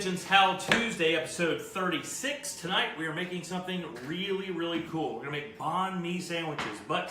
Kitchen's How Tuesday, episode 36. Tonight we are making something really, really cool. We're going to make banh mi sandwiches, but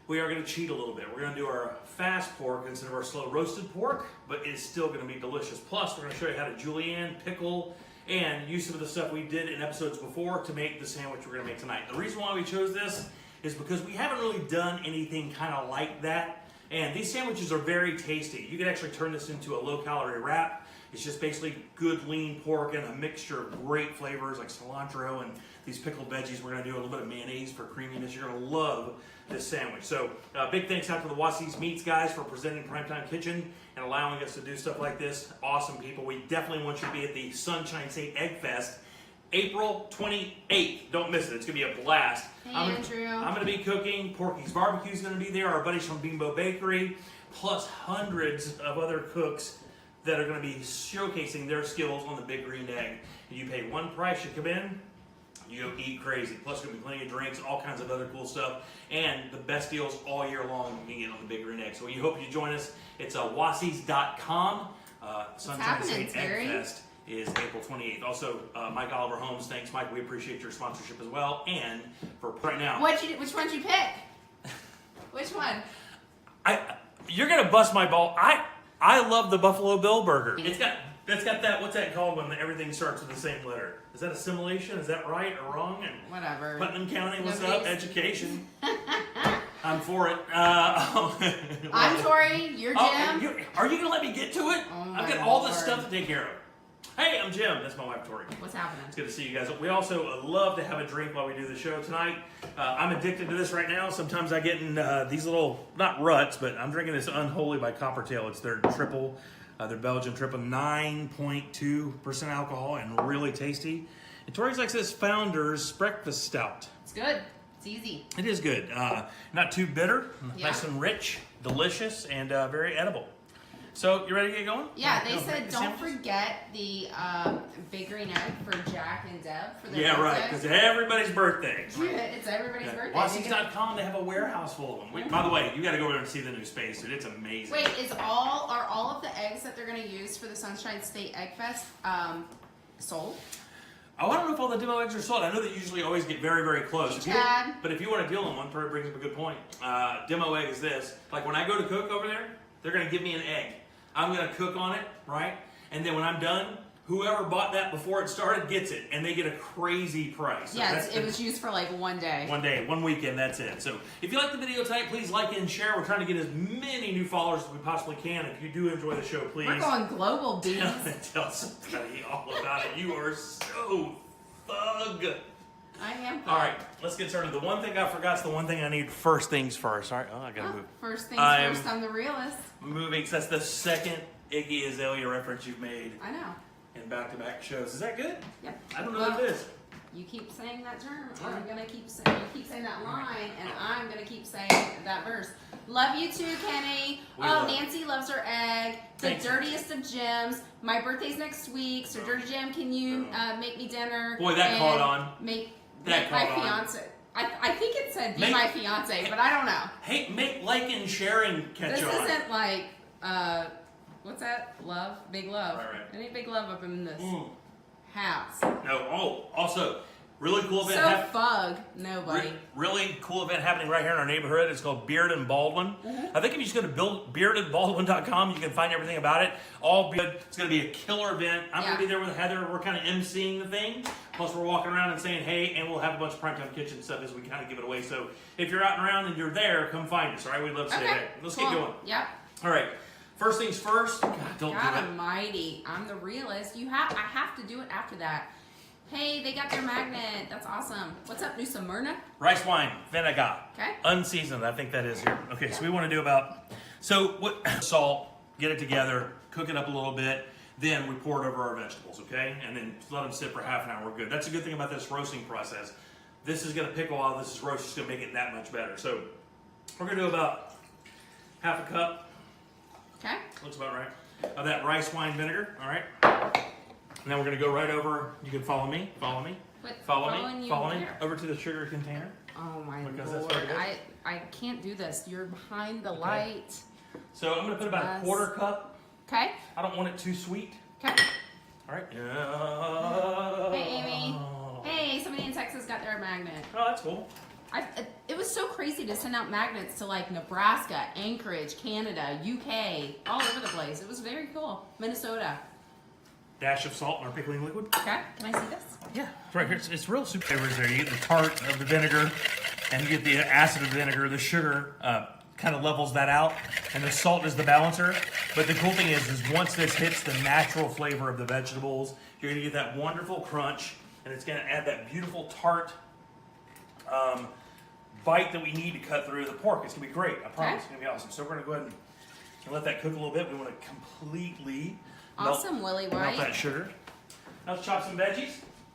we are going to cheat a little bit. We're going to do our fast pork instead of our slow roasted pork, but it's still going to be delicious. Plus, we're going to show you how to julienne, pickle, and use some of the stuff we did in episodes before to make the sandwich we're going to make tonight. The reason why we chose this is because we haven't really done anything kind of like that, and these sandwiches are very tasty. You can actually turn this into a low-calorie wrap. It's just basically good lean pork and a mixture of great flavors like cilantro and these pickled veggies. We're going to do a little bit of mayonnaise for creaminess. You're going to love this sandwich. So big thanks out to the Wassey's Meats guys for presenting Primetime Kitchen and allowing us to do stuff like this. Awesome people. We definitely want you to be at the Sunshine State Egg Fest, April 28th. Don't miss it. It's going to be a blast. Hey, I'm going to be cooking. Porky's Barbecue is going to be there. Our buddies from Bimbo Bakery, plus hundreds of other cooks that are going to be showcasing their skills on the Big Green Egg. And you pay one price, you come in, you go eat crazy. Plus, there's going to be plenty of drinks, all kinds of other cool stuff, and the best deals all year long you can get on the Big Green Egg. So we hope you join us. It's wasseys.com. Sunshine State Egg Fest is April 28th. Also, Mike Oliver Homes, thanks, Mike. We appreciate your sponsorship as well. And for right now, which one did you pick? Which one? You're going to bust my ball. I love the Buffalo Bill Burger. It's got that, what's that called when everything starts with the same letter? Is that assimilation? Is that right or wrong? And whatever. Putnam County, what's up? Education. I'm for it. I'm Tori, you're Jim. Are you going to let me get to it? Oh I've got all this stuff to take care of. Hey, I'm Jim. That's my wife, Tori. What's happening? It's good to see you guys. We also love to have a drink while we do the show tonight. I'm addicted to this right now. Sometimes I get in these little, not ruts, but I'm drinking this Unholy by Coppertail. It's their triple, their Belgian triple, 9.2% alcohol and really tasty. And Tori's likes this Founder's Breakfast Stout. It's good. It's easy. It is good. Not too bitter, nice and rich, delicious, and very edible. So, you ready to get going? Yeah, they said don't forget the Big Green Egg for Jack and Deb for their birthday. Right, because everybody's birthday. Yeah, it's everybody's birthday. Wasseys.com, they have a warehouse full of them. By the way, you got to go over there and see the new space, dude. It's amazing. Wait, are all of the eggs that they're going to use for the Sunshine State Egg Fest sold? Oh, I don't know if all the demo eggs are sold. I know they usually always get very, very close. But if you want to deal on one, Tori brings up a good point. Demo egg is this. Like when I go to cook over there, they're going to give me an egg. I'm going to cook on it, right? And then when I'm done, whoever bought that before it started gets it. And they get a crazy price. So yeah, it was used for like one day. One day, one weekend, that's it. So if you like the video tonight, please like and share. We're trying to get as many new followers as we possibly can. If you do enjoy the show, please. We're going global, bees. Tell somebody all about it. You are so thug. I am. All right, let's get started. The one thing I forgot is the one thing I need first things first. All right, I got to move. First things first, I'm the realist. Moving, so that's the second Iggy Azalea reference you've made. I know. In back-to-back shows. Is that good? Yep. I don't know what it is. You keep saying that term. I'm gonna keep saying that line, and I'm gonna keep saying that verse. Love you too, Kenny. Nancy loves her egg. The dirtiest of gems. My birthday's next week, so Dirty Jim, can you make me dinner? Boy, that caught on. Make my fiance. I think it said be my fiance, but I don't know. Hey, make like and sharing catch on. This isn't like what's that? Love, big love. Right. Any big love up in this house? No. Oh, also, really cool event. Nobody. Really cool event happening right here in our neighborhood. It's called Beard and Baldwin. I think if you just go to beardandbaldwin.com, you can find everything about it. All good. It's going to be a killer event. I'm going to be there with Heather. We're kind of emceeing the thing. Plus, we're walking around and saying, hey, and we'll have a bunch of Primetime Kitchen stuff as we kind of give it away. So if you're out and around and you're there, come find us, all right? We'd love to see you there. Let's get going. Yep. All right. First things first. God almighty. I'm the realist. I have to do it after that. Hey, they got their magnet. That's awesome. What's up, New Smyrna? Rice wine, vinegar. Okay. Unseasoned, I think that is here. Okay, so we want to do about, salt, get it together, cook it up a little bit, then we pour it over our vegetables, okay? And then let them sit for half an hour, we're good. That's a good thing about this roasting process. This is going to pickle while this is roast, it's going to make it that much better. So we're going to do about half a cup. Okay. Looks about right. Of that rice wine vinegar, all right? Now we're going to go right over, you can follow me, follow me over to the sugar container. Oh my Lord, I can't do this. You're behind the light. So I'm going to put about a quarter cup. Okay. I don't want it too sweet. Okay. All right. Hey, Amy. Hey, somebody in Texas got their magnet. Oh, that's cool. It was so crazy to send out magnets to like Nebraska, Anchorage, Canada, UK, all over the place. It was very cool. Minnesota. Dash of salt in our pickling liquid. Okay, can I see this? Yeah, right here. It's real super flavors there. You get the tart of the vinegar, and you get the acid of the vinegar. The sugar kind of levels that out, and the salt is the balancer. But the cool thing is once this hits the natural flavor of the vegetables, you're gonna get that wonderful crunch, and it's gonna add that beautiful tart bite that we need to cut through the pork. It's gonna be great. I promise. It's gonna be awesome. So we're gonna go ahead and let that cook a little bit. We want to completely Awesome, Willie melt White. that sugar. Now let's chop some veggies.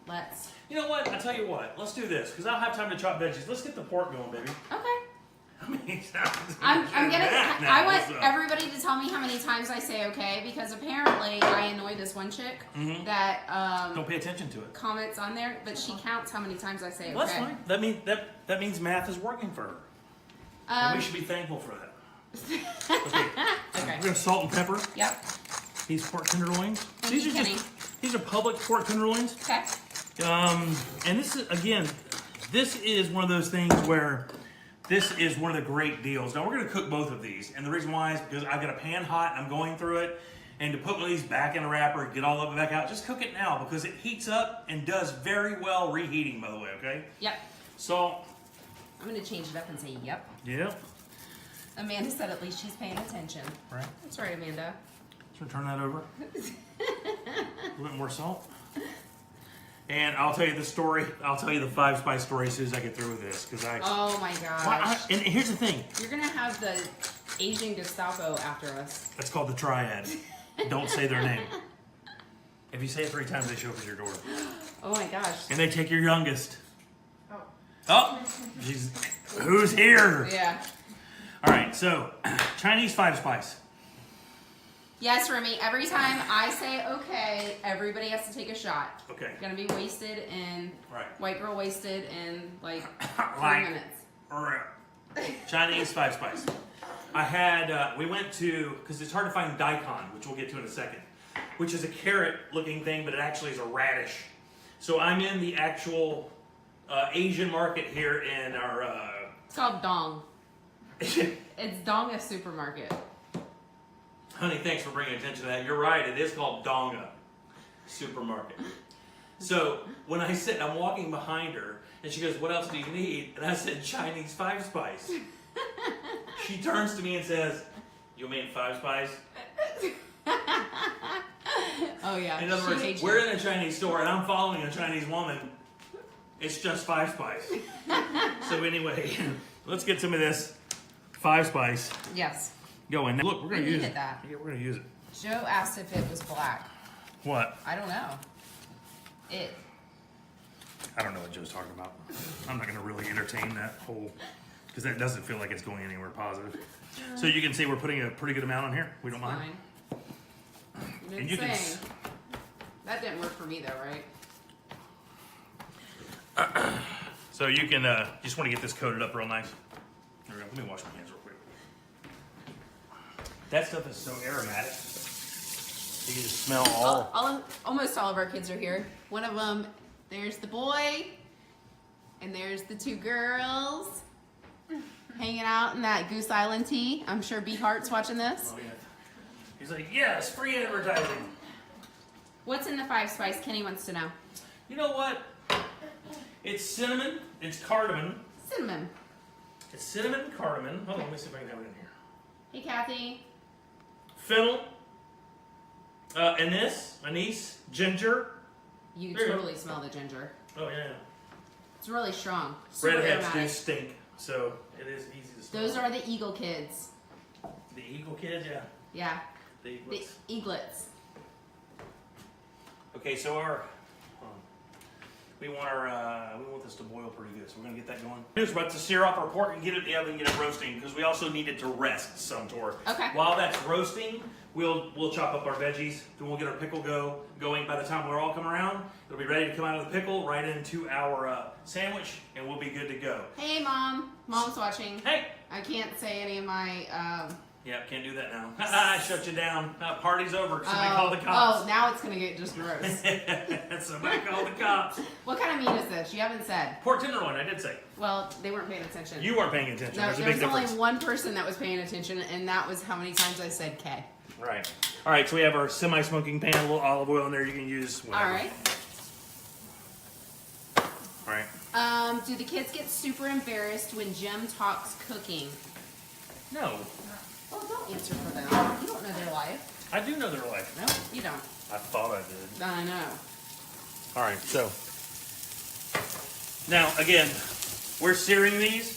Let's. You know what? I tell you what. Let's do this because I don't have time to chop veggies. Let's get the pork going, baby. Okay. I mean, I'm gonna. I want What's up? everybody to tell me how many times I say okay because apparently I annoy this one chick that Don't pay attention to it. comments on there, but she counts how many times I say okay. Well, that's fine. That means math is working for her, and we should be thankful for that. Okay. Okay. We're gonna salt and pepper Yep. these pork tenderloins. Thank These you, are Kenny. these are public pork tenderloins. Okay. And this is this is one of those things where this is one of the great deals. Now we're going to cook both of these, and the reason why is because I've got a pan hot. I'm going through it, and to put one of these back in a wrapper, get all of it back out, just cook it now because it heats up and does very well reheating. By the way, okay. Yep. So. I'm gonna change it up and say yep. Yep. Amanda said at least she's paying attention. Right. That's right, Amanda. So turn that over. A little bit more salt. And I'll tell you the story. I'll tell you the 5-spice story as soon as I get through with this, because Oh my gosh. and here's the thing. You're gonna have the Asian Gestapo after us. That's called the triad. Don't say their name. If you say it 3 times, they show up at your door. Oh my gosh. And they take your youngest. Oh. Oh, who's here? Yeah. All right, so Chinese 5-spice. Yes, Remy. Every time I say okay, everybody has to take a shot. Okay. Gonna be wasted in white girl wasted in like 4 minutes. Chinese 5-spice. I had we went to because it's hard to find daikon, which we'll get to in a second, which is a carrot-looking thing, but it actually is a radish. So I'm in the actual Asian market here in our. It's called Dong. It's Donga Supermarket. Honey, thanks for bringing attention to that. You're right. It is called Donga Supermarket. So when I said I'm walking behind her, and she goes, "What else do you need?" And I said, "Chinese 5-spice." She turns to me and says, "You mean 5-spice?" Oh yeah. In other words, we're in a Chinese store, and I'm following a Chinese woman. It's just 5-spice. So anyway, let's get some of this 5-spice Yes. going. Now, look, we're going to use needed it. that. Yeah, we're going to use it. Joe asked if it was black. What? I don't know. I don't know what Joe's talking about. I'm not going to really entertain that whole, because that doesn't feel like it's going anywhere positive. So you can see we're putting a pretty good amount on here. We don't mind. Fine. And you can That didn't work for me though, right? So you can just want to get this coated up real nice. There we go. Let me wash my hands real quick. That stuff is so aromatic. You can just smell Almost all of our kids are here. One of them, there's the boy, and there's the 2 girls hanging out in that Goose Island tea. I'm sure B Hart's watching this. Oh yeah. He's like, yes, free advertising. What's in the 5-spice? Kenny wants to know. You know what? It's cinnamon. It's cardamom. Cinnamon. It's cinnamon and cardamom. Hold on, let me see if I can have it in here. Hey, Kathy. Fennel. Anise, ginger. You There you totally smell the ginger. Oh yeah. It's really strong. Super Redheads do aromatic. stink, so it is easy to smell. Those are the Eagle kids. The Eagle kids, yeah. Yeah. The The Eaglets. Eaglets. Okay, so we want this to boil pretty good, so we're gonna get that going. We're about to sear off our pork and get it in the oven and get it roasting because we also need it to rest some, Tor. Okay. While that's roasting, we'll chop up our veggies. Then we'll get our pickle going. By the time we're all come around, it'll be ready to come out of the pickle right into our sandwich, and we'll be good to go. Hey, Mom. Mom's watching. Hey, I can't say any of my. Yeah, can't do that now. I shut you down. Party's over. Somebody call the cops. Oh, now it's gonna get just gross. Somebody call the cops. What kind of meat is this? You haven't said. Pork tenderloin, I did say. Well, they weren't paying attention. You weren't paying attention. No, There's a there big was difference. only one person that was paying attention, and that was how many times I said K. Right. All right, so we have our semi-smoking pan, a little olive oil in there. You can use whatever. All right. All right. Do the kids get super embarrassed when Jim talks cooking? No, Well, don't answer for them. You don't know their life. I do know their life. No, you don't. I thought I did. I know. All right, so now again, we're searing these,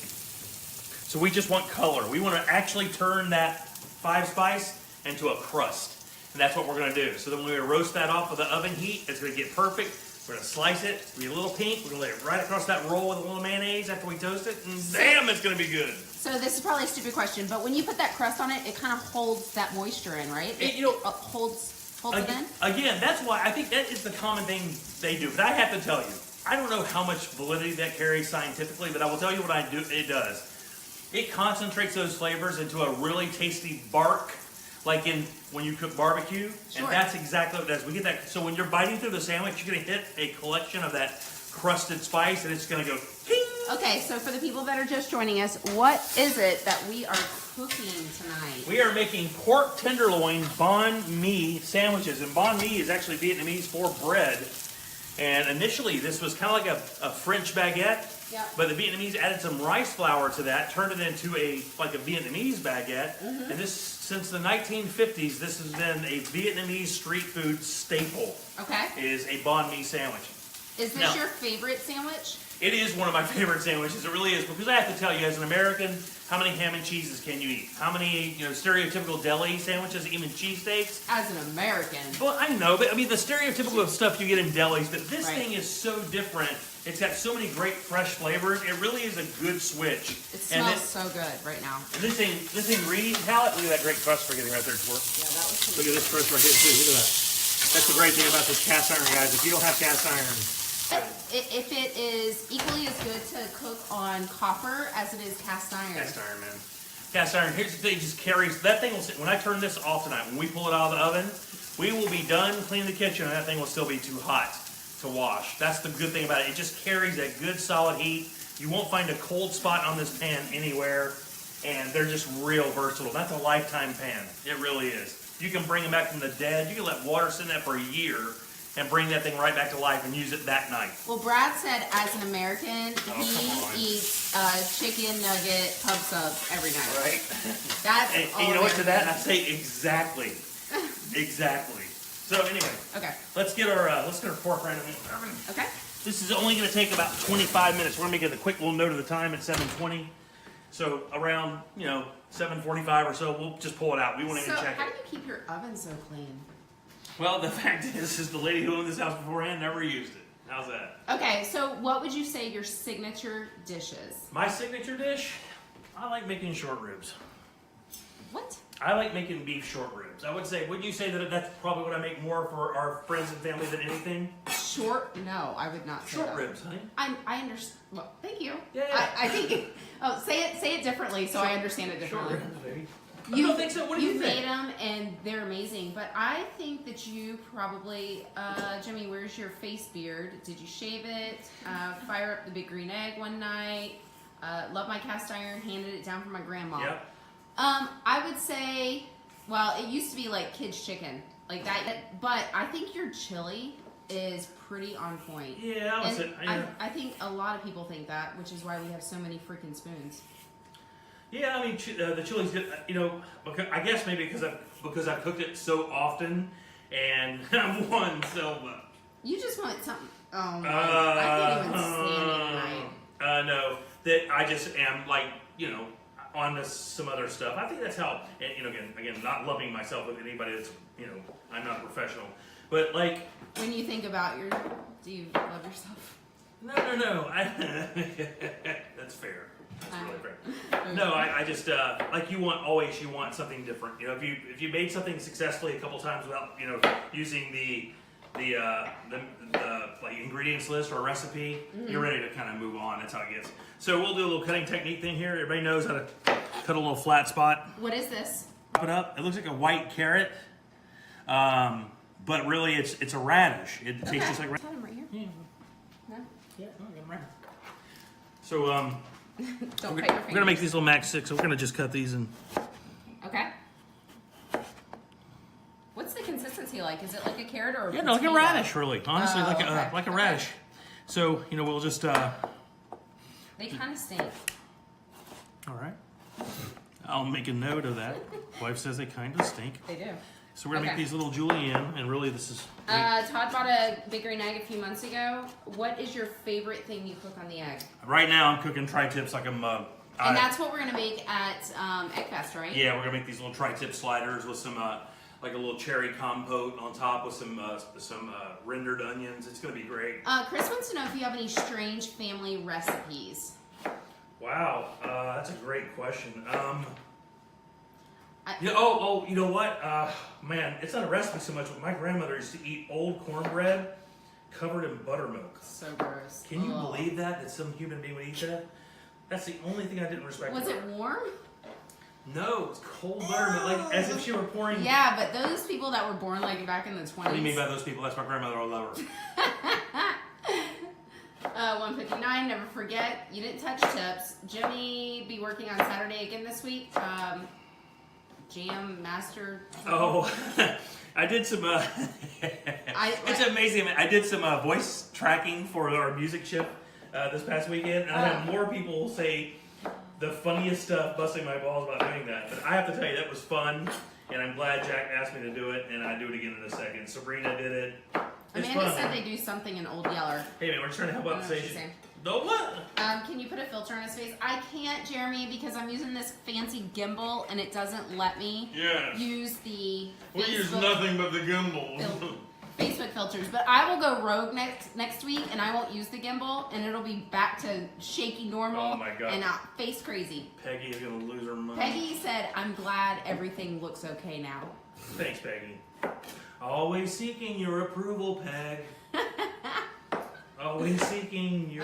so we just want color. We want to actually turn that 5-spice into a crust, and that's what we're going to do. So then when we roast that off with the oven heat, it's going to get perfect. We're going to slice it, be a little pink. We're going to lay it right across that roll with a little mayonnaise after we toast it, and damn, it's going to be good. So this is probably a stupid question, but when you put that crust on it, it kind of holds that moisture in, right? It holds it in? Again, that's why I think that is the common thing they do. But I have to tell you, I don't know how much validity that carries scientifically, but I will tell you what it does. It concentrates those flavors into a really tasty bark, like when you cook barbecue, Sure. and that's exactly what it does. We get that. So when you're biting through the sandwich, you're gonna hit a collection of that crusted spice, and it's gonna go ting. Okay, so for the people that are just joining us, what is it that we are cooking tonight? We are making pork tenderloin banh mi sandwiches, and banh mi is actually Vietnamese for bread. And initially, this was kind of like a French baguette, Yep. but the Vietnamese added some rice flour to that, turned it into a Vietnamese baguette. Mm-hmm. And this, since the 1950s, this has been a Vietnamese street food staple. Okay. Is a banh mi sandwich. Is this Now- your favorite sandwich? It is one of my favorite sandwiches. It really is, because I have to tell you, as an American, how many ham and cheeses can you eat? How many, stereotypical deli sandwiches, even cheesesteaks? As an American. Well, I know, but I mean the stereotypical stuff you get in delis, but this Right. thing is so different. It's got so many great fresh flavors. It really is a good switch. It And smells so good right now. this ingredient palette, look at that great crust we're getting right there, Twerk. Yeah, that was Look at this crust right here, too. Look at that. That's the great thing about this cast iron, guys. If you don't have cast iron, If it is equally as good to cook on copper as it is cast iron. cast iron, man. Cast iron, here's the thing, just carries, that thing will sit, when I turn this off tonight, when we pull it out of the oven, we will be done cleaning the kitchen and that thing will still be too hot to wash. That's the good thing about it. It just carries that good solid heat. You won't find a cold spot on this pan anywhere, and they're just real versatile. That's a lifetime pan. It really is. You can bring them back from the dead. You can let water sit in that for a year and bring that thing right back to life and use it that night. Well, Brad said as an American, come on. he eats chicken nugget pub subs every night. Right? That's And all you know what, to that, I American. say exactly. Exactly. So anyway, Okay. let's get our pork right in the oven. Okay. This is only going to take about 25 minutes. We're going to make a quick little note of the time at 7:20. So around, 7:45 or so, we'll just pull it out. We won't So even check how it. do you keep your oven so clean? Well, the fact is the lady who owned this house beforehand never used it. How's that? Okay, so what would you say your signature dish is? My signature dish, I like making short ribs. What? I like making beef short ribs. I would say, wouldn't you say that that's probably what I make more for our friends and family than anything? Short? No, I would not say Short that. ribs, honey. I understand. Well, thank you. Yeah. I think. Say it differently so I understand it Short differently. ribs, baby. You don't think so? What do you You've think? made them and they're amazing, but I think that you probably, Jimmy, where's your face beard? Did you shave it? Fire up the big green egg one night? Love my cast iron, handed it down from my grandma. Yep. I would say, well, it used to be like kids chicken, like that, but I think your chili is pretty on point. Yeah, I would say, I think a lot of people think that, which is why we have so many freaking spoons. Yeah, I mean, the chili's good. Because, I guess maybe because I've cooked it so often, and I've won so much. You just want something. Oh my! I can't even stand it tonight. No, that I just am on to some other stuff. I think that's how. And again, not lumping myself with anybody that's I'm not a professional, but like. When you think about do you love yourself? No. That's fair. That's really fair. No, I just you want something different. If you made something successfully a couple times without using the ingredients list or a recipe, you're ready to kind of move on. That's how it gets. So we'll do a little cutting technique thing here. Everybody knows how to cut a little flat spot. What is this? Chop it up. It looks like a white carrot, but really it's a radish. It tastes just like radish. Got him right here. Yeah. No? Yeah, I got 'em right here. So Don't we're cut your fingers. gonna make these little Max 6. So we're gonna just cut these and. Okay. What's the consistency like? Is it like a carrot or a Yeah, no, like a potato? radish, really. Honestly, Oh, like okay. a radish. So we'll just. They kind of stink. All right. I'll make a note of that. Wife says they kind of stink. They do. So we're gonna make Okay. these little julienne, and really this is. Todd bought a Big Green Egg a few months ago. What is your favorite thing you cook on the egg? Right now, I'm cooking tri-tips like I'm. And that's what we're gonna make at Egg Fest, right? Yeah, we're gonna make these little tri-tip sliders with some like a little cherry compote on top with some rendered onions. It's gonna be great. Chris wants to know if you have any strange family recipes. Wow, that's a great question. I- You know what? Man, it's not a recipe so much, but my grandmother used to eat old cornbread covered in buttermilk. So gross. Can you Ugh. believe that some human being would eat that? That's the only thing I didn't respect. Was about it her. warm? No, it's cold buttermilk, like as if she were pouring. Yeah, but those people that were born like back in the 20s. What do you mean by those people? That's my grandmother. I love her. 159, never forget, you didn't touch tips. Jimmy be working on Saturday again this week. Jam Master. Oh, I did some. It's amazing. I did some voice tracking for our music chip this past weekend, and I had more people say the funniest stuff, busting my balls about doing that. But I have to tell you, that was fun, and I'm glad Jack asked me to do it, and I do it again in a second. Sabrina did it. It's Amanda fun. said they do something in Old Yeller. Hey man, we're just trying to help I out don't the know what she's station. saying. No what? Can you put a filter on his face? I can't, Jeremy, because I'm using this fancy gimbal and it doesn't let me Yes. use the We use Facebook nothing but the gimbal. Facebook filters. But I will go rogue next week and I won't use the gimbal and it'll be back to shaky normal Oh my God. and face crazy. Peggy is gonna lose her mind. Peggy said, I'm glad everything looks okay now. Thanks, Peggy. Always seeking your approval, Peg. Always seeking your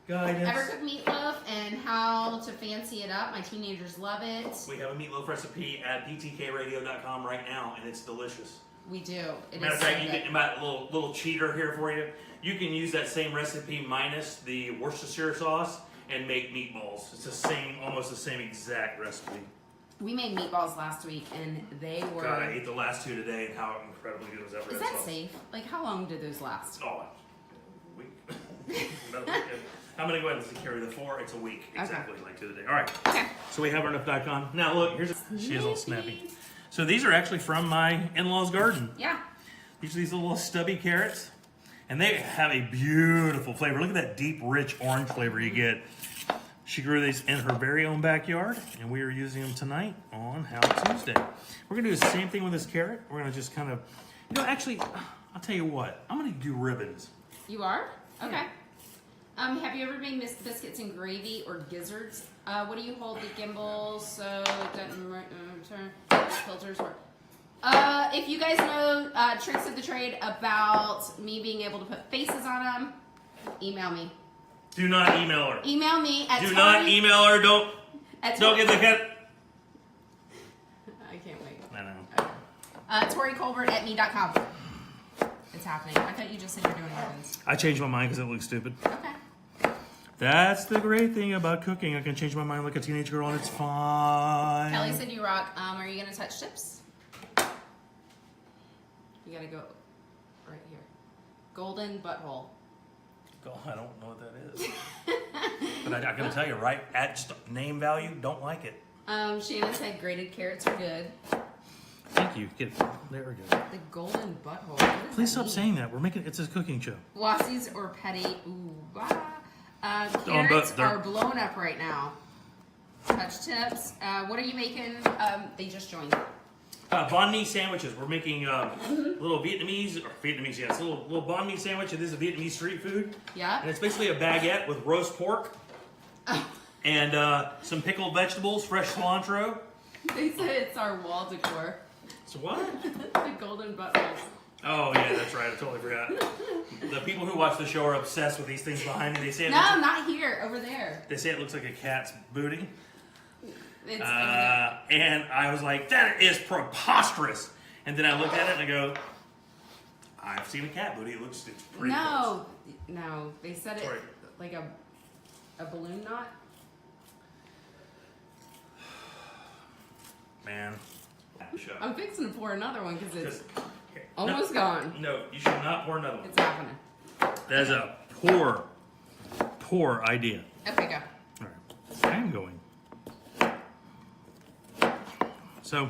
guidance. Ever cook meatloaf and how to fancy it up? My teenagers love it. We have a meatloaf recipe at PTKRadio.com right now, and it's delicious. We do. It Matter is of fact, so you good. get about a little cheater here for you. You can use that same recipe minus the Worcestershire sauce and make meatballs. It's the same, almost the same exact recipe. We made meatballs last week and they were. God, I ate the last two today, and how incredibly good was that red Is that sauce? safe? Like, how long did those last? Oh, a week. I'm gonna go ahead and carry the 4. It's a week exactly, like to the day. All right. Okay. So we have our enough.com. Now look, she is all snappy. So these are actually from my in-laws' garden. Yeah. These are these little stubby carrots, and they have a beautiful flavor. Look at that deep, rich orange flavor you get. She grew these in her very own backyard, and we are using them tonight on How Tuesday. We're gonna do the same thing with this carrot. We're gonna just kind of, actually, I'll tell you what. I'm gonna do ribbons. You are? Okay. Have you ever made biscuits and gravy or gizzards? What do you hold the gimbal so it doesn't turn filters work? If you guys know tricks of the trade about me being able to put faces on them, email me. Do not email her. Email me at Do not email her. Don't get the cat. I can't wait. I know. ToriColbert@me.com. It's happening. I thought you just said you're doing ribbons. I changed my mind because it looks stupid. Okay. That's the great thing about cooking. I can change my mind like a teenage girl, and it's fine. Kelly said you rock. Are you gonna touch tips? You gotta go right here. Golden butthole. Oh, I don't know what that is. But I gotta tell you, right at just name value, don't like it. Shannon said grated carrots are good. Thank you. There we go. The golden butthole. What does Please that stop mean? saying that. It's a cooking show. Wassies or petty. Ooh, bah. but Carrots they're- are blown up right now. Touch tips. What are you making? They just joined. Banh mi sandwiches. We're making little Vietnamese, yes, little banh mi sandwich. It is a Vietnamese street food. Yeah. And it's basically a baguette with roast pork and some pickled vegetables, fresh cilantro. They said it's our wall decor. So what? The golden buttholes. Oh yeah, that's right. I totally forgot. The people who watch the show are obsessed with these things behind me. They say No, not here. Over there. They say it looks like a cat's booty. And I was like, that is preposterous. And then I looked at it and I go, I've seen a cat booty. It's pretty close. No. They said it like a balloon knot. Man. Shut up. I'm fixing to pour another one because it's almost gone. No, you should not pour another one. It's happening. That is a poor idea. Okay, go. All right. I am going. So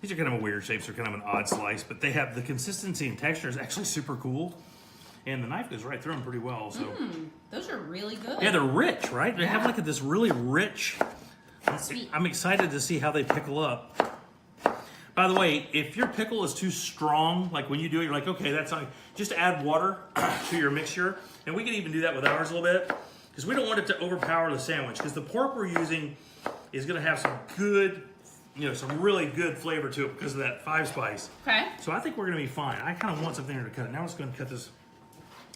these are kind of a weird shapes. They're kind of an odd slice, but they have the consistency and texture is actually super cool. And the knife goes right through them pretty well. So those are really good. yeah, they're rich, right? They have like this really rich. Sweet. I'm excited to see how they pickle up. By the way, if your pickle is too strong, like when you do it, you're like, okay, that's not, just add water to your mixture. And we can even do that with ours a little bit because we don't want it to overpower the sandwich because the pork we're using is going to have some good, some really good flavor to it because of that 5 spice. Okay. So I think we're going to be fine. I kind of want something to cut it. Now I'm just going to cut this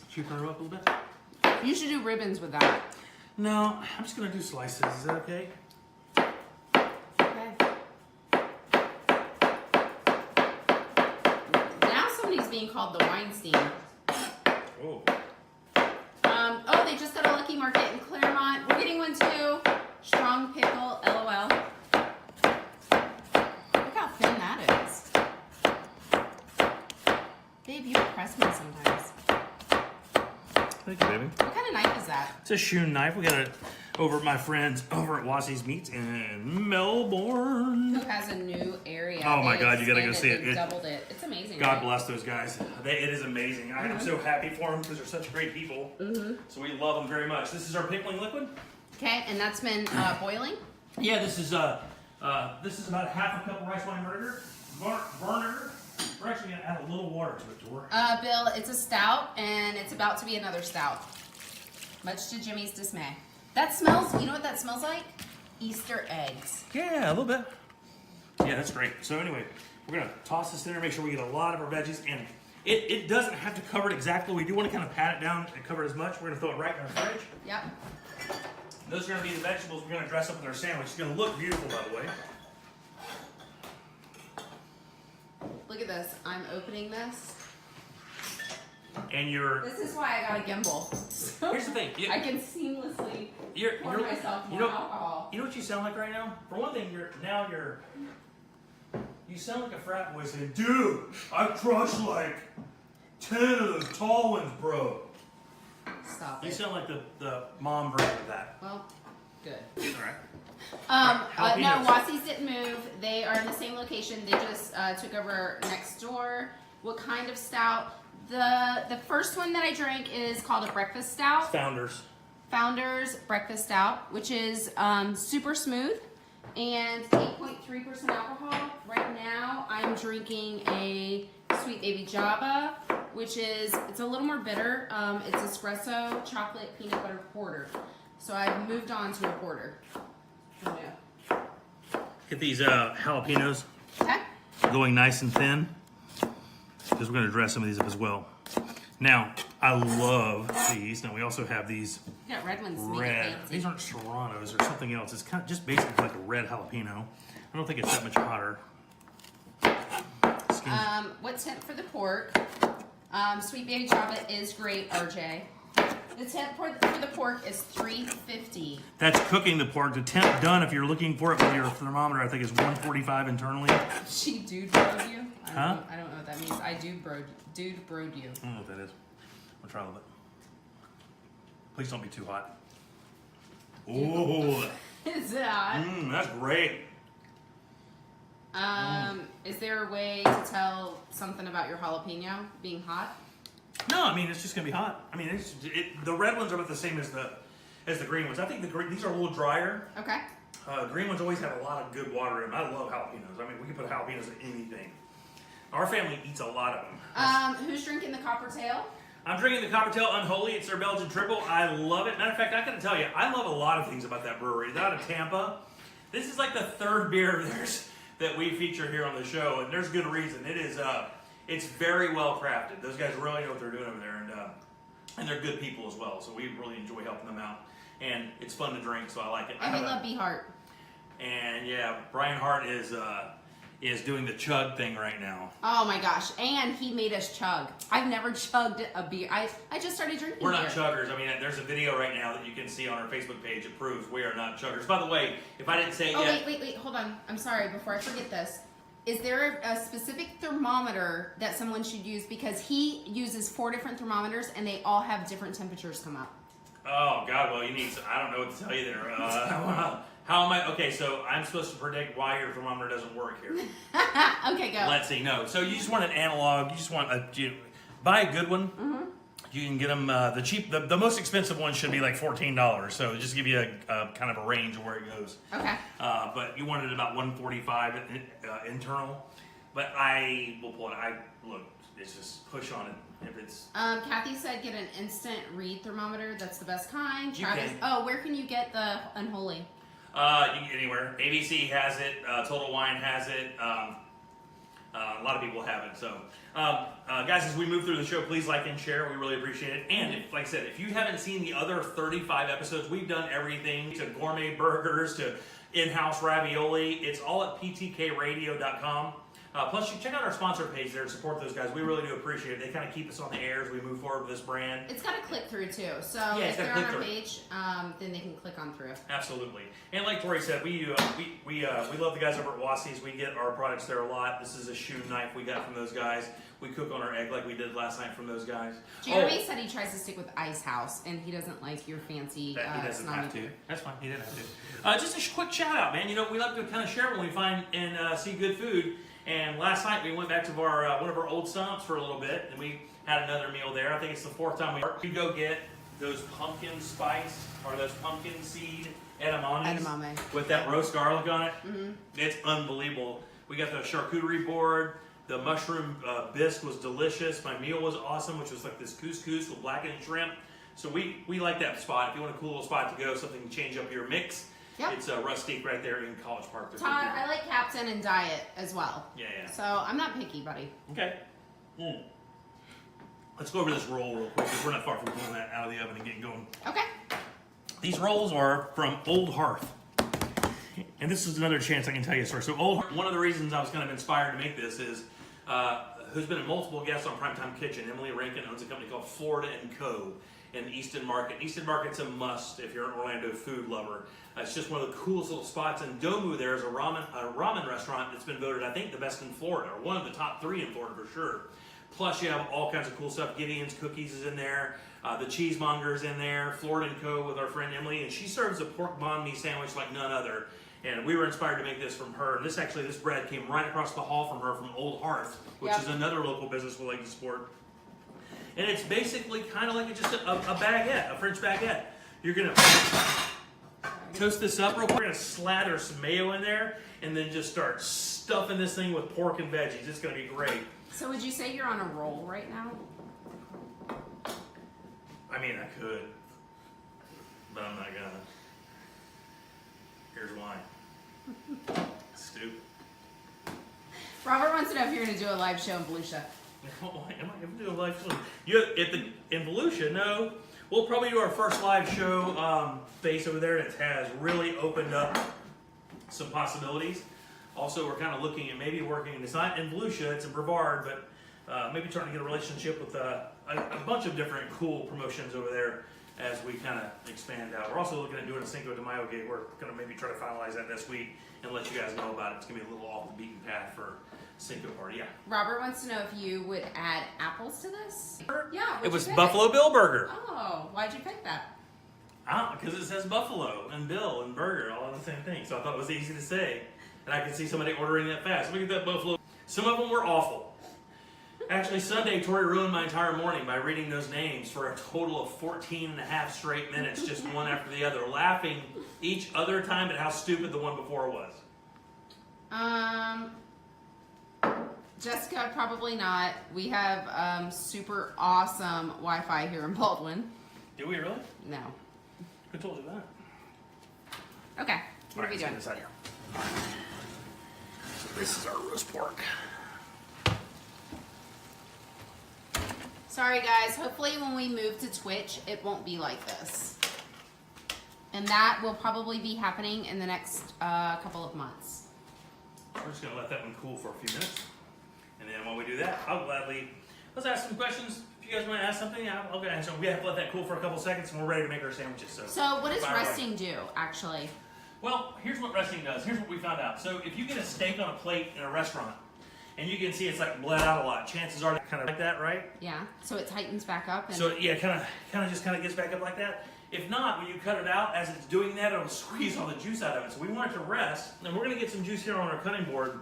cucumber up a little bit. You should do ribbons with that. No, I'm just going to do slices. Is that okay? Being called the Weinstein. Oh. They just got a Lucky Market in Claremont. We're getting one too. Strong pickle, LOL. Look how thin that is. Babe, you impress me sometimes. Thank you, baby. What kind of knife is that? It's a Shun knife. We got it over at my friends over at Wassey's Meats in Melbourne. Who has a new area? Oh my God, you gotta go see it. They doubled it. It's amazing. God right? bless those guys. It is amazing. I am so happy for them because they're such great people. So we love them very much. This is our pickling liquid. Okay, and that's been boiling. Yeah, this is about a half a cup of rice wine vinegar. We're actually gonna add a little water to it, Tor. Bill, it's a stout, and it's about to be another stout. Much to Jimmy's dismay. That smells, you know what that smells like? Easter eggs. Yeah, a little bit. Yeah, that's great. So anyway, we're gonna toss this in there, make sure we get a lot of our veggies, and it doesn't have to cover it exactly. We do want to kind of pat it down and cover it as much. We're gonna throw it right in our fridge. Yep. Those are gonna be the vegetables we're gonna dress up with our sandwich. It's gonna look beautiful, by the way. Look at this. I'm opening this. And This is why I got a gimbal. So here's the thing. I can seamlessly pour myself more alcohol. You know what you sound like right now? For one thing, you sound like a frat boy saying, dude, I crushed like 10 of those tall ones, bro. Stop You it. sound like the mom version of that. Well, good. All right. No, Wassey's didn't move. They are in the same location. They just took over next door. What kind of stout? The first one that I drank is called a breakfast stout. Founders Breakfast Stout, which is super smooth and 8.3% alcohol. Right now, I'm drinking a Sweet Baby Java, which is, it's a little more bitter. It's espresso, chocolate, peanut butter porter. So I've moved on to a porter. Oh, yeah. Get these jalapenos Okay. going nice and thin because we're going to dress some of these up as well. Now, I love these. Now, we also have these You got red ones. red. These aren't Serranos or something else. It's kind of just basically like a red jalapeno. I don't think it's that much hotter. What temp for the pork? Sweet Baby Java is great, RJ. The temp for the pork is 350. That's cooking the pork. The temp done, if you're looking for it with your thermometer, I think is 145 internally. She dude broed you? Huh? I don't know what that means. I dude broed you. I don't know what that is. I'll try a little bit. Please don't be too hot. Ooh. Is it hot? That's great. Is there a way to tell something about your jalapeno being hot? No, I mean, it's just going to be hot. I mean, the red ones are about the same as the green ones. I think these are a little drier. Okay. Green ones always have a lot of good water in them. I love jalapenos. I mean, we can put jalapenos in anything. Our family eats a lot of them. Who's drinking the Copper Tail? I'm drinking the Coppertail Unholy. It's their Belgian triple. I love it. Matter of fact, I gotta tell you, I love a lot of things about that brewery. It's out of Tampa. This is like the third beer of theirs that we feature here on the show, and there's good reason. It is, it's very well crafted. Those guys really know what they're doing over there, and they're good people as well. So we really enjoy helping them out, and it's fun to drink. So I like it. And we love Be Heart. And yeah, Brian Hart is doing the chug thing right now. Oh my gosh! And he made us chug. I've never chugged a beer. I just started drinking. We're not beer. chuggers. I mean, there's a video right now that you can see on our Facebook page. It proves we are not chuggers. By the way, if I didn't say it yet. Wait, hold on. I'm sorry. Before I forget this, is there a specific thermometer that someone should use? Because he uses 4 different thermometers, and they all have different temperatures come up. Oh God! Well, you need. I don't know what to tell you there. How am I? Okay, so I'm supposed to predict why your thermometer doesn't work here. Okay, go. Let's see. No. So you just want an analog. You just want buy a good one. Mm-hmm. You can get them the cheap. The most expensive one should be like $14. So just give you a kind of a range of where it goes. Okay. But you wanted about 145 internal. But I will pull it. Look. It's just push on it. If it's Kathy said get an instant read thermometer. That's the best kind. You Travis. can. Oh, where can you get the Unholy? you can get anywhere. ABC has it. Total Wine has it. A lot of people have it. So, guys, as we move through the show, please like and share. We really appreciate it. And if, like I said, if you haven't seen the other 35 episodes, we've done everything to gourmet burgers to in-house ravioli. It's all at PTKRadio.com. Plus, you check out our sponsor page there and support those guys. We really do appreciate it. They kind of keep us on the air as we move forward with this brand. It's got a click through too. So Yeah, if it's got they're a on our click-through. page, then they can click on through. Absolutely. And like Tori said, we love the guys over at Wassey's. We get our products there a lot. This is a shoe knife we got from those guys. We cook on our egg like we did last night from those guys. Jeremy said he tries to stick with Ice House, and he doesn't like your fancy. That he doesn't have to. snobby- That's fine. He didn't have to. Just a quick shout out, man. You know, we like to kind of share when we find and see good food. And last night we went back to our one of our old stumps for a little bit, and we had another meal there. I think it's the 4th time we go get those pumpkin spice or those pumpkin seed edamame with that roast garlic on it. Mm-hmm. It's unbelievable. We got the charcuterie board. The mushroom bisque was delicious. My meal was awesome, which was like this couscous with blackened shrimp. So we like that spot. If you want a cool little spot to go, something to change up your mix. Yep. It's Rustique right there in College Park. Todd, I like Captain and Diet as well. Yeah. So I'm not picky, buddy. Okay. Let's go over this roll real quick because we're not far from pulling that out of the oven and getting going. Okay. These rolls are from Old Hearth. And this is another chance I can tell you a story. So Old Hearth, one of the reasons I was kind of inspired to make this is who's been multiple guests on Primetime Kitchen. Emily Rankin owns a company called Florida & Co. in the Easton Market. Easton Market's a must if you're an Orlando food lover. It's just one of the coolest little spots. And Domu there is a ramen restaurant that's been voted, I think, the best in Florida, or one of the top 3 in Florida for sure. Plus, you have all kinds of cool stuff. Gideon's Cookies is in there. The Cheesemonger is in there. Florida & Co. with our friend Emily. And she serves a pork banh mi sandwich like none other. And we were inspired to make this from her. And this bread came right across the hall from her from Old Hearth, which is another local business we like to support. And it's basically kind of like just a baguette, a French baguette. You're going to toast this up real quick. We're going to slather some mayo in there and then just start stuffing this thing with pork and veggies. It's going to be great. So would you say you're on a roll right now? I mean, I could, but I'm not going to. Here's why. Stupid. Robert wants to know if you're going to do a live show in Volusia. Am I going to do a live show? In Volusia, no. We'll probably do our first live show base over there that has really opened up some possibilities. Also, we're kind of looking at maybe working, it's not in Volusia, it's in Brevard, but maybe trying to get a relationship with a bunch of different cool promotions over there as we kind of expand out. We're also looking at doing a Cinco de Mayo gig. We're going to maybe try to finalize that this week and let you guys know about it. It's going to be a little off the beaten path for Cinco party, yeah. Robert wants to know if you would add apples to this. Yeah, It was Buffalo Bill Burger. Oh, why'd you pick that? Because it says Buffalo and Bill and Burger all on the same thing. So I thought it was easy to say. And I could see somebody ordering that fast. Look at that Buffalo. Some of them were awful. Actually, Sunday, Tori ruined my entire morning by reading those names for a total of 14 and a half straight minutes, just one after the other, laughing each other time at how stupid the one before was. Jessica, probably not. We have super awesome Wi-Fi here in Baldwin. Do we really? No. Who told you that? Okay. What are we Let's doing? get this out here. So this is our roast pork. Sorry guys, hopefully when we move to Twitch, it won't be like this. And that will probably be happening in the next couple of months. We're just gonna let that one cool for a few minutes. And then when we do that, I'll gladly, let's ask some questions. If you guys want to ask something, I'll go answer. We have to let that cool for a couple seconds and we're ready to make our sandwiches. So what does fire away. resting do, actually? Well, here's what resting does. Here's what we found out. So if you get a steak on a plate in a restaurant and you can see it's like bled out a lot, chances are kind of like that, right? Yeah, so it tightens back up. And So yeah, kind of just gets back up like that. If not, when you cut it out, as it's doing that, it'll squeeze all the juice out of it. So we want it to rest, and we're gonna get some juice here on our cutting board.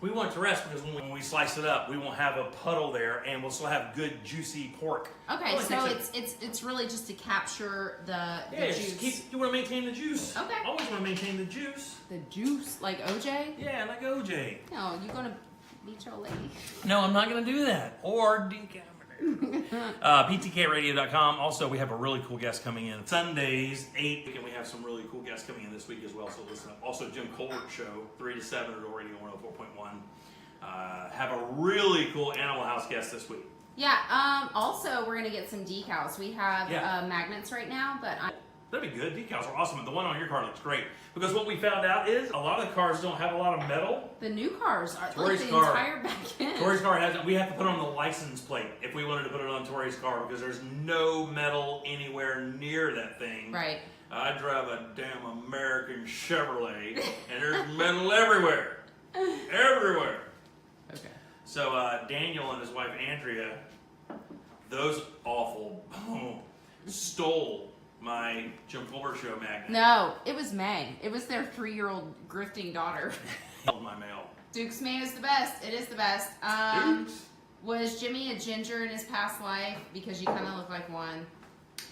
We want it to rest because when we slice it up, we won't have a puddle there, and we'll still have good juicy pork. Okay, so it's really just to capture the juice. You want to maintain the juice. Okay. Always want to maintain the juice. The juice, like OJ? Yeah, like OJ. No, you're gonna beat your lady. No, I'm not going to do that. Or decaminate. PTKRadio.com. Also, we have a really cool guest coming in. Sundays, 8, and we have some really cool guests coming in this week as well, so listen up. Also, Jim Colbert Show, 3 to 7 at Radio 104.1. Have a really cool Animal House guest this week. Yeah, also, we're gonna get some decals. We have magnets right now, but That'd be good. Decals are awesome. The one on your car looks great. Because what we found out is a lot of the cars don't have a lot of metal. the new cars are Tori's like the car. entire back end. Tori's car has, we have to put on the license plate if we wanted to put it on Tori's car because there's no metal anywhere near that thing. Right. I drive a damn American Chevrolet and there's metal everywhere. Everywhere. Okay. So Daniel and his wife Andrea, those awful stole my Jim Colbert Show magnet. No, it was May. It was their 3-year-old grifting daughter. My mail. Duke's May is the best. It is the best. Dukes. Was Jimmy a ginger in his past life? Because you kind of look like one.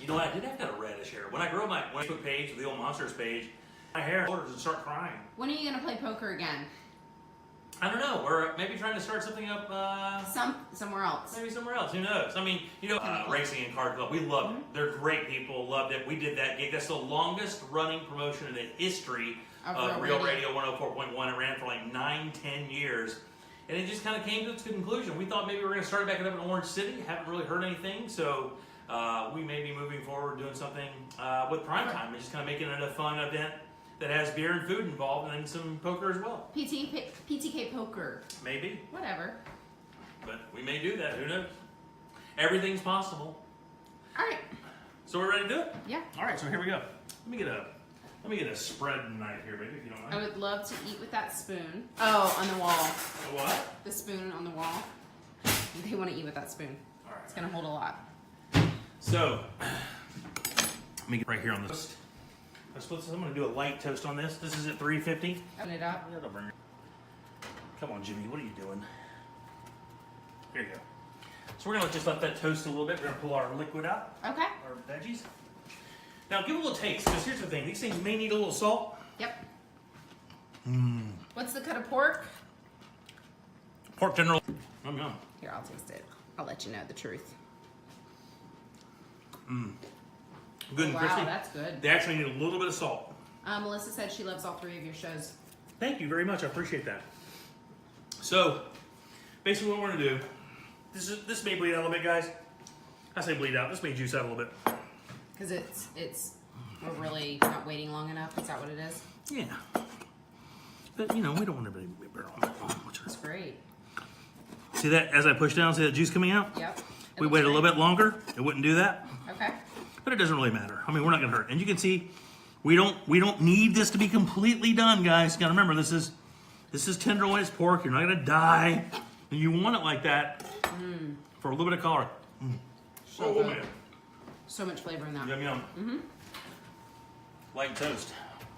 You know what? I did have that reddish hair. When I grew up my Facebook page, the old Monsters page, my hair would start crying. When are you gonna play poker again? I don't know. We're maybe trying to start something up. Somewhere else. Maybe somewhere else. Who knows? I mean, Racing and Card Club. We loved it. They're great people. Loved it. We did that gig. That's the longest running promotion in the history of Real Radio 104.1. It ran for like 9-10 years. And it just kind of came to its conclusion. We thought maybe we were going to start it back up in Orange City. Haven't really heard anything. So we may be moving forward doing something with PrimeTime and just kind of making it a fun event that has beer and food involved and then some poker as well. PTK poker. Maybe. Whatever. But we may do that. Who knows? Everything's possible. All right. So we're ready to do it? Yeah. All right. So here we go. Let me get a spread knife here, baby, if you don't mind. I would love to eat with that spoon. Oh, on the wall. A what? The spoon on the wall. They want to eat with that spoon. All right. It's gonna hold a lot. So let me get right here on this. I'm going to do a light toast on this. This is at 350. Open it up. Come on, Jimmy. What are you doing? Here you go. So we're going to just let that toast a little bit. We're going to pull our liquid out. Okay. Our veggies. Now give it a little taste, because here's the thing. These things may need a little salt. Yep. What's the cut of pork? Pork tenderloin. Yum. Here, I'll taste it. I'll let you know the truth. Good and crispy. Wow, that's good. They actually need a little bit of salt. Melissa said she loves all 3 of your shows. Thank you very much. I appreciate that. So, basically what we're going to do, this may bleed out a little bit, guys. I say bleed out. This may juice out a little bit. Because we're really not waiting long enough. Is that what it is? Yeah. But, we don't want to really burn on that long. That's great. See that? As I push down, see that juice coming out? Yep. We wait a little bit longer. It wouldn't do that. Okay. But it doesn't really matter. I mean, we're not going to hurt. And you can see, we don't need this to be completely done, guys. You got to remember, this is tenderloin, it's pork. You're not going to die. And you want it like that for a little bit of color. So good. Man. So much flavor in that. Yum. Light toast.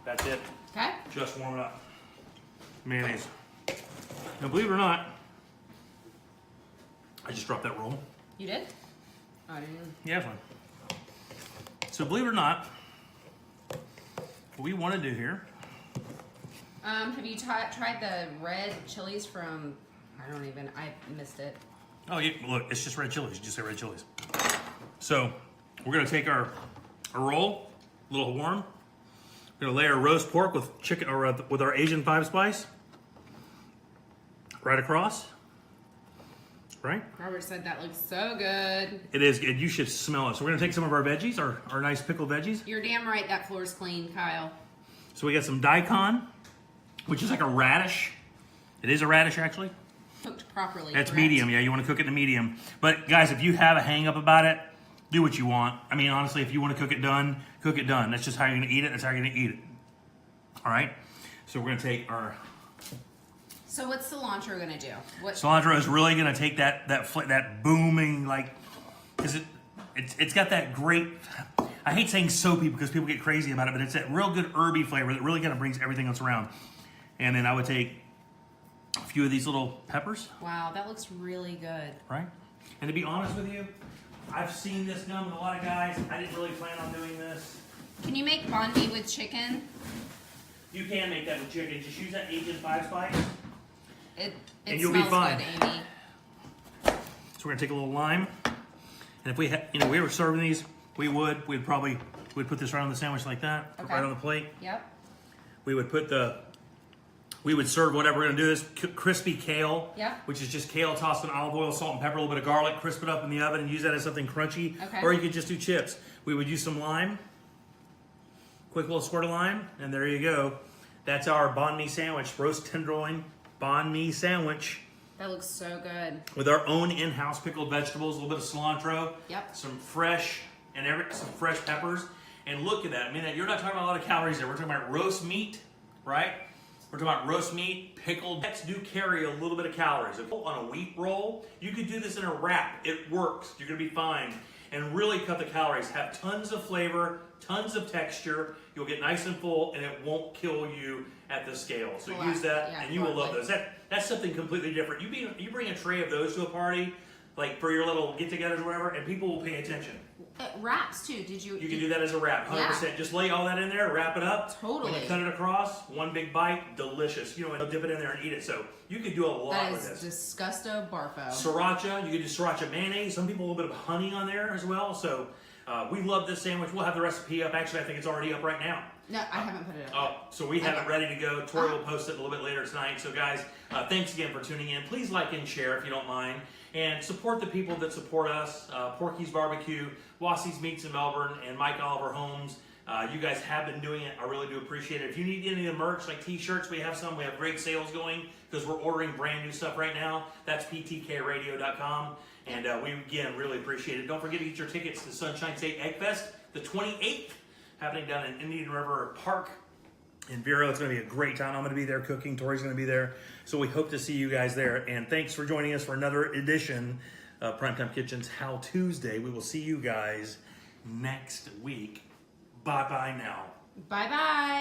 That's it. Okay. Just warm it up. Mayonnaise. Now, believe it or not, I just dropped that roll. You did? Oh, I didn't. Yeah, fine. So believe it or not, what we want to do here. Have you tried the red chilies from? I missed it. Oh, yeah, look, it's just red chilies. You just say red chilies. So we're gonna take our roll, a little warm. We're gonna lay our roast pork with chicken or with our Asian 5 spice right across. right? Robert said that looks so good. It is good. You should smell it. So we're gonna take some of our veggies, our nice pickled veggies. You're damn right that floor's clean, Kyle. So we got some daikon, which is like a radish. It is a radish, actually. Cooked properly. That's correct? medium, yeah. You want to cook it in medium. But guys, if you have a hang up about it, do what you want. I mean, honestly, if you want to cook it done, cook it done. That's just how you're gonna eat it. That's how you're gonna eat it. All right. So we're gonna take our. So what's cilantro gonna do? What? Cilantro is really gonna take that booming, like, cause it's got that great. I hate saying soapy because people get crazy about it, but it's that real good herby flavor that really kind of brings everything else around. And then I would take a few of these little peppers. Wow, that looks really good. Right? And to be honest with you, I've seen this done with a lot of guys. I didn't really plan on doing this. Can you make banh mi with chicken? You can make that with chicken. Just use that Asian 5 spice. It And you'll be smells fine. good, Amy. So we're gonna take a little lime. And if we had, we were serving these, we'd put this right on the sandwich like that, Okay. right on the plate. Yep. We would serve whatever we're gonna do this crispy kale, Yeah. which is just kale tossed in olive oil, salt and pepper, a little bit of garlic, crisp it up in the oven and use that as something crunchy. Okay. Or you could just do chips. We would use some lime, quick little squirt of lime, and there you go. That's our banh mi sandwich, roast tenderloin banh mi sandwich That looks so good. with our own in-house pickled vegetables, a little bit of cilantro, Yep. some fresh peppers, and look at that. I mean, you're not talking about a lot of calories there. We're talking about roast meat, right? We're talking about roast meat, pickled. Pets do carry a little bit of calories. On a wheat roll, you could do this in a wrap. It works. You're gonna be fine. And really cut the calories. Have tons of flavor, tons of texture. You'll get nice and full, and it won't kill you at the scale. So Correct. use that, Yeah, and you will love totally. those. That's something completely different. You bring a tray of those to a party, like for your little get-togethers or whatever, and people will pay attention. Wraps too. Did you? You can do that as a wrap, 100%. Just lay all that in there, wrap it up. Totally. When you cut it across, one big bite, delicious. And dip it in there and eat it. So you could do a lot That with is this. disgusto barfo. Sriracha, you could do sriracha mayonnaise. Some people a little bit of honey on there as well. So we love this sandwich. We'll have the recipe up. Actually, I think it's already up right now. No, I haven't put it up. Oh, so we have it ready to go. Tori will post it a little bit later tonight. So guys, thanks again for tuning in. Please like and share if you don't mind. And support the people that support us. Porky's Barbecue, Wassie's Meats in Melbourne, and Mike Oliver Homes. You guys have been doing it. I really do appreciate it. If you need any of the merch, like t-shirts, we have some. We have great sales going because we're ordering brand new stuff right now. That's PTKRadio.com. And we, again, really appreciate it. Don't forget to get your tickets to Sunshine State Egg Fest, the 28th, happening down in Indian River Park in Vero. It's going to be a great time. I'm going to be there cooking. Tori's going to be there. So we hope to see you guys there. And thanks for joining us for another edition of Primetime Kitchen's How Tuesday. We will see you guys next week. Bye-bye now. Bye-bye.